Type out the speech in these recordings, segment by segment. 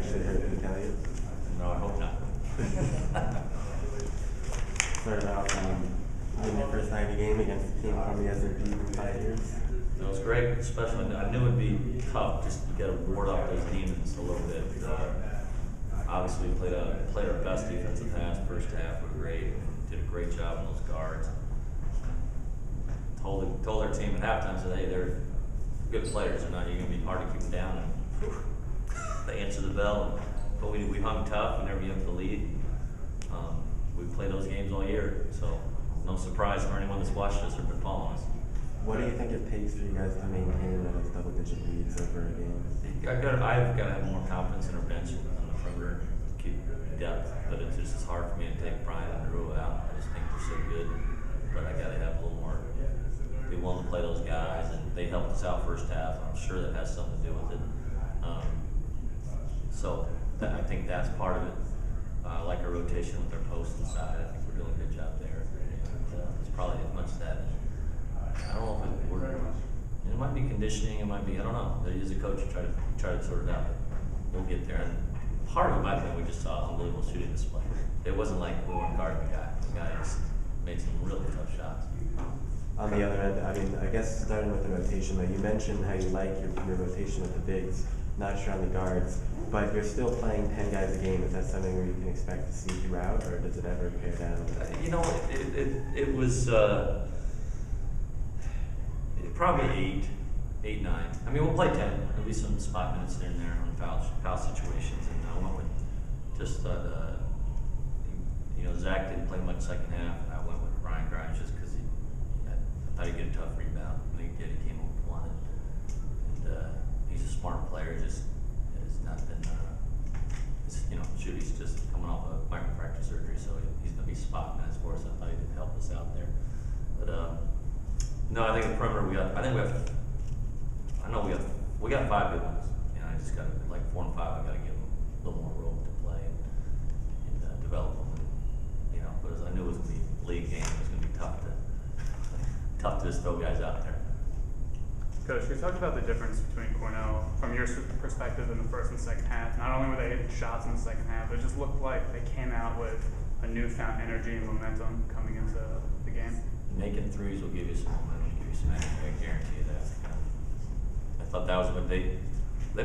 actually hurt the Italians? No, I hope not. Started off in the first 90 game against the team probably hasn't beaten in 5 years. It was great, especially I knew it'd be tough just to get to ward off those demons a little bit. Obviously, we played our best defensive half. First half were great. Did a great job on those guards. Told our team at halftime, said, "Hey, they're good players. You're going to be hard to keep them down." And they answered the bell. But we hung tough. We never gave up the lead. We played those games all year, so no surprise for anyone that's watched us or been following us. What do you think it takes for you guys to maintain those double-digit leads over a game? I've got to have more confidence in our bench on the perimeter, keep depth, but it's just as hard for me to take Brian and Drew out. I just think they're so good, but I got to have a little more, be willing to play those guys, and they helped us out first half. I'm sure that has something to do with it. I think that's part of it. I like our rotation with our post inside. I think we're doing a good job there. And, it's probably as much as that. I don't know if it might be conditioning. It might be, I don't know. There is a coach who try to sort it out. We'll get there. And part of it might be we just saw unbelievable shooting display. It wasn't like we weren't guarding the guy. The guy just made some really tough shots. On the other end, I mean, I guess starting with the rotation, though, you mentioned how you like your rotation with the bigs, not sure on the guards, but you're still playing 10 guys a game. Is that something where you can expect to see throughout, or does it ever pare down? It was probably 8, 9. I mean, we'll play 10. There'll be some spot minutes here and there on foul situations, and I went with just Zach didn't play much second half, and I went with Ryan Grimes just because I thought he'd get a tough rebound. I think he did. He came up with one, and he's a smart player. Just has not been, he's just coming off of microfracture surgery, so he's going to be spot minutes for us. I thought he could help us out there, but no, I think the perimeter we got 5 good ones. I just got like 4 and 5. I got to give them a little more room to play and develop them. But I knew it was going to be a league game. It was going to be tough to just throw guys out there. Coach, we talked about the difference between Cornell from your perspective in the first and second half. Not only were they hitting shots in the second half, it just looked like they came out with a newfound energy and momentum coming into the game. Making threes will give you some momentum, give you some energy. I guarantee you that. I thought that was what they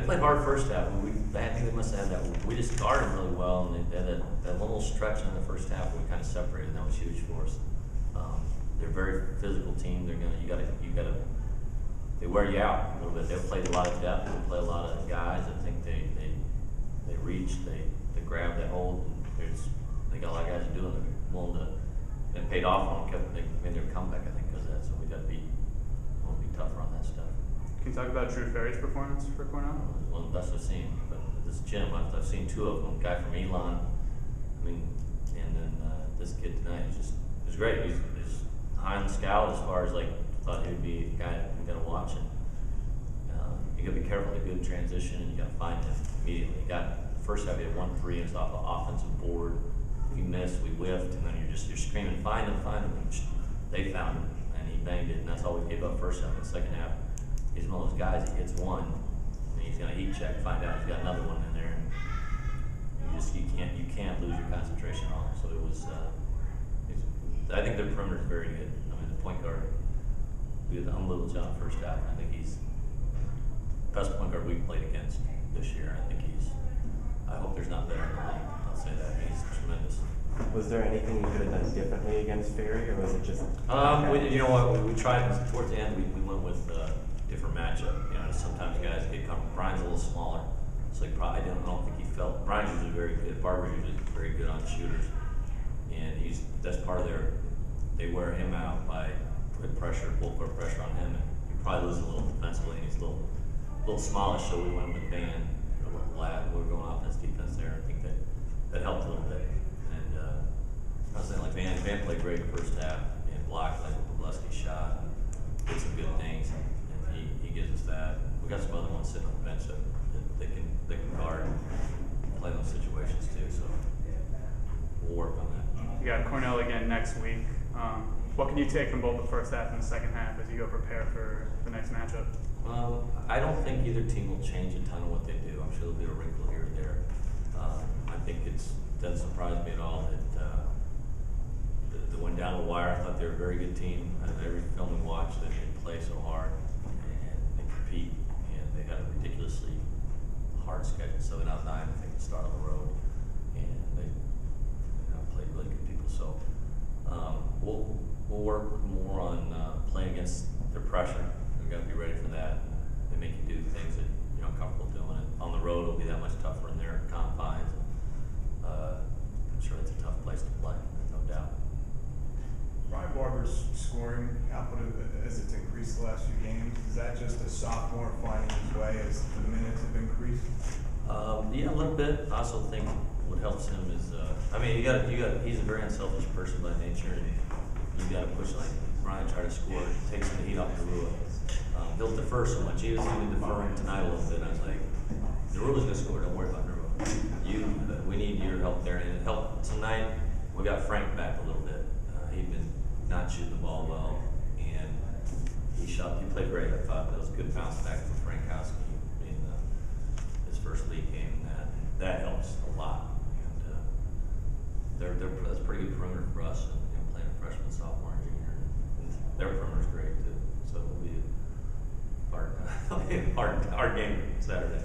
played hard first half. I think they must have had that. We just guarded them really well, and they had that little stretch in the first half where we kind of separated. And that was huge for us. They're a very physical team. They wear you out a little bit. They've played a lot of depth. They play a lot of guys. I think they reach, they grab, they hold. They got a lot of guys doing it. They're willing to. It paid off on them. They made their comeback, I think, because of that. So we got to be tougher on that stuff. Can you talk about Drew Ferry's performance for Cornell? It was one of the best I've seen. But this gym, I've seen 2 of them. A guy from Elon, and then this kid tonight. He was great. He's high on the scout as far as thought he'd be a guy you got to watch it. You got to be careful with a good transition, and you got to find him immediately. The first half, he had 1 3, and it's off an offensive board. We missed, we whiffed, and then you're screaming, find him. And they found him, and he banged it, and that's all we gave up first half. In the second half, he's one of those guys that hits one, and he's gonna heat check, find out he's got another one in there, and you can't lose your concentration on him. So it was. I think their perimeter is very good. The point guard, we did an unbelievable job first half. I think he's the best point guard we've played against this year. I hope there's not better in the league. I'll say that. He's tremendous. Was there anything you could have done differently against Ferry, or was it just? We tried towards the end. We went with a different matchup. Sometimes guys get comfortable. Brian's a little smaller, so I don't think he felt. Brian's usually very good. Barber's usually very good on shooters, and that's part of they wear him out by putting full court pressure on him, and he probably loses a little defensively. And he's a little smallish, so we went with Van, a little lad. We were going offense defense there. I think that helped a little bit. I was saying, Van played great the first half and blocked Bobleski's shot and did some good things, and he gives us that. We got some other ones sitting on the bench that they can guard and play those situations too. So we'll work on that. You got Cornell again next week. What can you take from both the first half and the second half as you go prepare for the next matchup? I don't think either team will change a ton of what they do. I'm sure there'll be a wrinkle here or there. I think it doesn't surprise me at all that they went down the wire. I thought they were a very good team. Every film we watched, they play so hard and they compete, and they had a ridiculously hard schedule. 7 out of 9, I think, to start on the road, and they played really good people. So we'll work more on playing against their pressure. We've got to be ready for that. They make you do things that you're not comfortable doing. And on the road, it'll be that much tougher in their confines. I'm sure it's a tough place to play, no doubt. Ryan Barber's scoring output, as it's increased the last few games, is that just a sophomore finding his way as the minutes have increased? Yeah, a little bit. I also think what helps him is, he's a very unselfish person by nature, and you got to push like Ryan try to score, takes the heat off Narua. He'll defer so much. He was even deferring tonight a little bit. I was like, Narua's gonna score. Don't worry about Narua. We need your help there, and it helped tonight. We got Frank back a little bit. He'd been not shooting the ball well, and he played great. I thought that was a good bounce back from Frankowski in his first league game, and that helps a lot. And that's a pretty good perimeter for us, and playing a freshman, sophomore, and junior, and their perimeter's great too. So it'll be a hard game Saturday.